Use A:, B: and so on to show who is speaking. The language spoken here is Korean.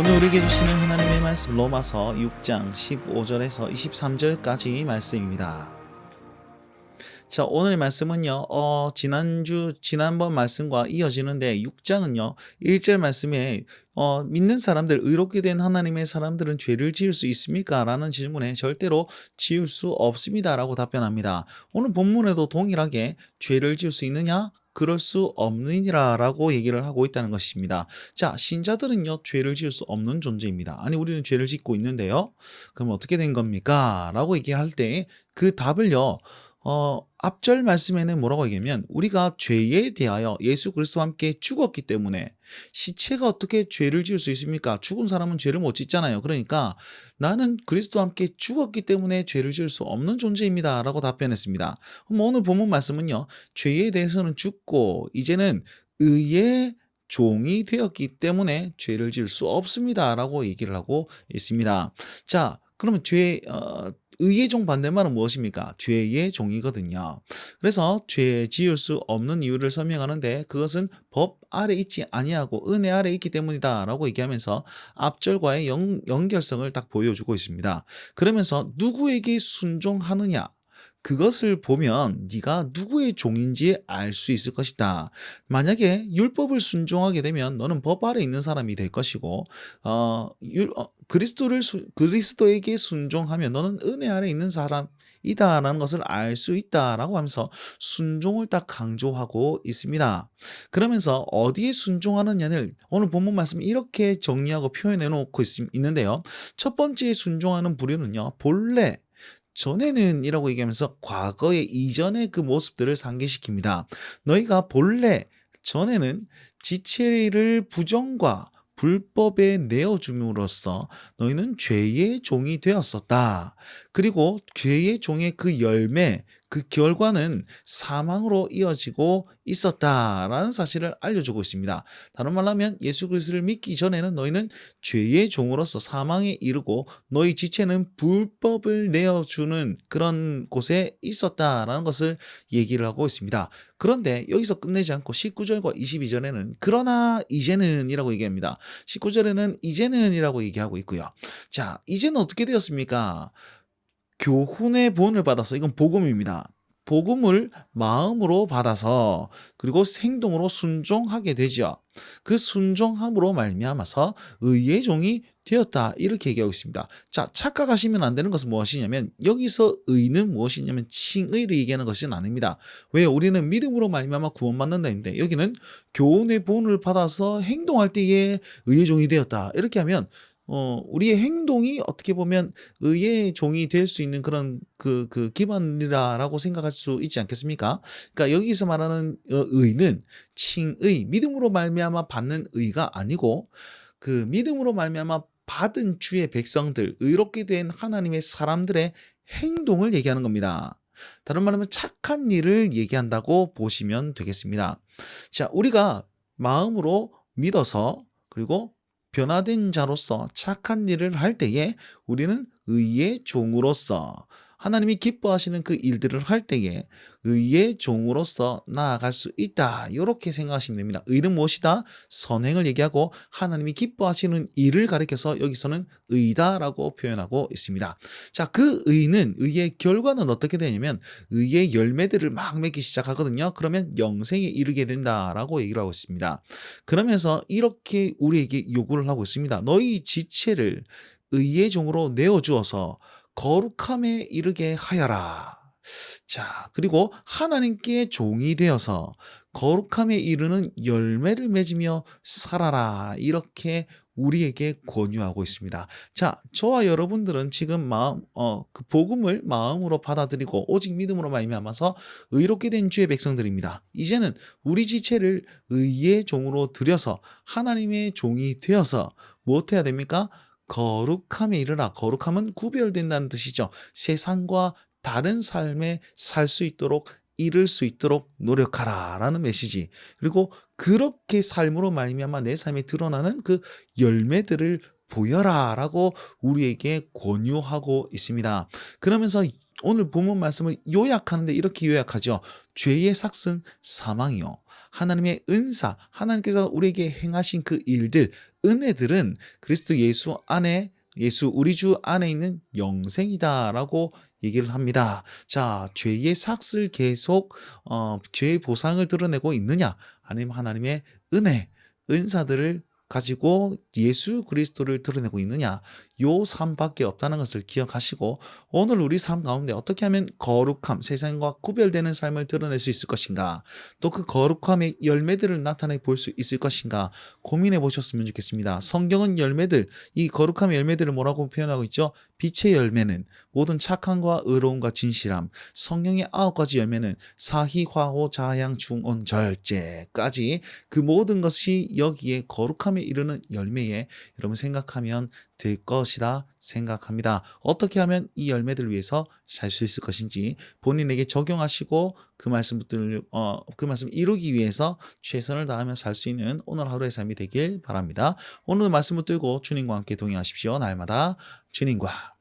A: 오늘 우리에게 주시는 하나님의 말씀 로마서 6장 15절에서 23절까지 말씀입니다. 자, 오늘 말씀은요, 지난번 말씀과 이어지는데 6장은요, 1절 말씀에 믿는 사람들, 의롭게 된 하나님의 사람들은 죄를 지을 수 있습니까? 라는 질문에 절대로 지을 수 없습니다. 라고 답변합니다. 오늘 본문에도 동일하게 죄를 지을 수 있느냐? 그럴 수 없느니라 라고 얘기를 하고 있다는 것입니다. 자, 신자들은요, 죄를 지을 수 없는 존재입니다. 아니, 우리는 죄를 짓고 있는데요. 그럼 어떻게 된 겁니까? 라고 얘기할 때 그 답을요, 앞절 말씀에는 뭐라고 얘기하면 우리가 죄에 대하여 예수 그리스도와 함께 죽었기 때문에 시체가 어떻게 죄를 지을 수 있습니까? 죽은 사람은 죄를 못 짓잖아요. 그러니까 나는 그리스도와 함께 죽었기 때문에 죄를 지을 수 없는 존재입니다. 라고 답변했습니다. 그럼 오늘 본문 말씀은요. 죄에 대해서는 죽고 이제는 의의 종이 되었기 때문에 죄를 지을 수 없습니다. 라고 얘기를 하고 있습니다. 자, 그러면 의의 종 반대말은 무엇입니까? 죄의 종이거든요. 그래서 죄 지을 수 없는 이유를 설명하는데 그것은 법 아래 있지 아니하고 은혜 아래 있기 때문이다 라고 얘기하면서 앞절과의 연결성을 딱 보여주고 있습니다. 그러면서 누구에게 순종하느냐? 그것을 보면 네가 누구의 종인지 알 수 있을 것이다. 만약에 율법을 순종하게 되면 너는 법 아래 있는 사람이 될 것이고 그리스도에게 순종하면 너는 은혜 아래 있는 사람이다라는 것을 알 수 있다라고 하면서 순종을 딱 강조하고 있습니다. 그러면서 어디에 순종하느냐를 오늘 본문 말씀 이렇게 정리하고 표현해 놓고 있는데요. 첫 번째 순종하는 부류는요. 본래 전에는 이라고 얘기하면서 과거의 이전의 그 모습들을 상기시킵니다. 너희가 본래 전에는 지체를 부정과 불법에 내어줌으로써 너희는 죄의 종이 되었었다. 그리고 죄의 종의 그 열매, 그 결과는 사망으로 이어지고 있었다라는 사실을 알려주고 있습니다. 다른 말로 하면 예수 그리스도를 믿기 전에는 너희는 죄의 종으로서 사망에 이르고 너희 지체는 불법을 내어주는 그런 곳에 있었다라는 것을 얘기를 하고 있습니다. 그런데 여기서 끝내지 않고 19절과 22절에는 그러나 이제는 이라고 얘기합니다. 19절에는 이제는 이라고 얘기하고 있고요. 자, 이제는 어떻게 되었습니까? 교훈의 본을 받아서 이건 복음입니다. 복음을 마음으로 받아서 그리고 행동으로 순종하게 되죠. 그 순종함으로 말미암아서 의의 종이 되었다 이렇게 얘기하고 있습니다. 자, 착각하시면 안 되는 것은 무엇이냐면 여기서 의는 무엇이냐면 칭의를 얘기하는 것은 아닙니다. 왜 우리는 믿음으로 말미암아 구원받는다 했는데 여기는 교훈의 본을 받아서 행동할 때에 의의 종이 되었다 이렇게 하면 우리의 행동이 어떻게 보면 의의 종이 될 수 있는 그런 그 기반이라고 생각할 수 있지 않겠습니까? 그러니까 여기서 말하는 의는 칭의, 믿음으로 말미암아 받는 의가 아니고 그 믿음으로 말미암아 받은 주의 백성들, 의롭게 된 하나님의 사람들의 행동을 얘기하는 겁니다. 다른 말하면 착한 일을 얘기한다고 보시면 되겠습니다. 자, 우리가 마음으로 믿어서 그리고 변화된 자로서 착한 일을 할 때에 우리는 의의 종으로서 하나님이 기뻐하시는 그 일들을 할 때에 의의 종으로서 나아갈 수 있다. 이렇게 생각하시면 됩니다. 의는 무엇이다? 선행을 얘기하고 하나님이 기뻐하시는 일을 가리켜서 여기서는 의다라고 표현하고 있습니다. 자, 그 의는 의의 결과는 어떻게 되냐면 의의 열매들을 막 맺기 시작하거든요. 그러면 영생에 이르게 된다라고 얘기를 하고 있습니다. 그러면서 이렇게 우리에게 요구를 하고 있습니다. 너희 지체를 의의 종으로 내어주어서 거룩함에 이르게 하여라. 자, 그리고 하나님께 종이 되어서 거룩함에 이르는 열매를 맺으며 살아라. 이렇게 우리에게 권유하고 있습니다. 자, 저와 여러분들은 지금 그 복음을 마음으로 받아들이고 오직 믿음으로 말미암아서 의롭게 된 주의 백성들입니다. 이제는 우리 지체를 의의 종으로 들여서 하나님의 종이 되어서 무엇해야 됩니까? 거룩함에 이르라. 거룩함은 구별된다는 뜻이죠. 세상과 다른 삶에 살 수 있도록 이룰 수 있도록 노력하라 라는 메시지. 그리고 그렇게 삶으로 말미암아 내 삶에 드러나는 그 열매들을 보여라 라고 우리에게 권유하고 있습니다. 그러면서 오늘 본문 말씀을 요약하는데 이렇게 요약하죠. 죄의 삭은 사망이요 하나님의 은사, 하나님께서 우리에게 행하신 그 일들, 은혜들은 그리스도 예수 안에 예수 우리 주 안에 있는 영생이다라고 얘기를 합니다. 자, 죄의 삭을 계속 죄의 보상을 드러내고 있느냐? 아니면 하나님의 은혜, 은사들을 가지고 예수 그리스도를 드러내고 있느냐? 요 삶밖에 없다는 것을 기억하시고 오늘 우리 삶 가운데 어떻게 하면 거룩함, 세상과 구별되는 삶을 드러낼 수 있을 것인가? 또 그 거룩함의 열매들을 나타내 볼 수 있을 것인가? 고민해 보셨으면 좋겠습니다. 성경은 열매들, 이 거룩함의 열매들을 뭐라고 표현하고 있죠? 빛의 열매는 모든 착함과 의로움과 진실함, 성령의 9가지 열매는 사희, 화호, 자향, 중언, 절제까지 그 모든 것이 여기에 거룩함에 이르는 열매에 여러분 생각하면 될 것이라 생각합니다. 어떻게 하면 이 열매들을 위해서 살 수 있을 것인지 본인에게 적용하시고 그 말씀을 그 말씀 이루기 위해서 최선을 다하며 살 수 있는 오늘 하루의 삶이 되길 바랍니다. 오늘 말씀 붙들고 주님과 함께 동행하십시오. 날마다 주님과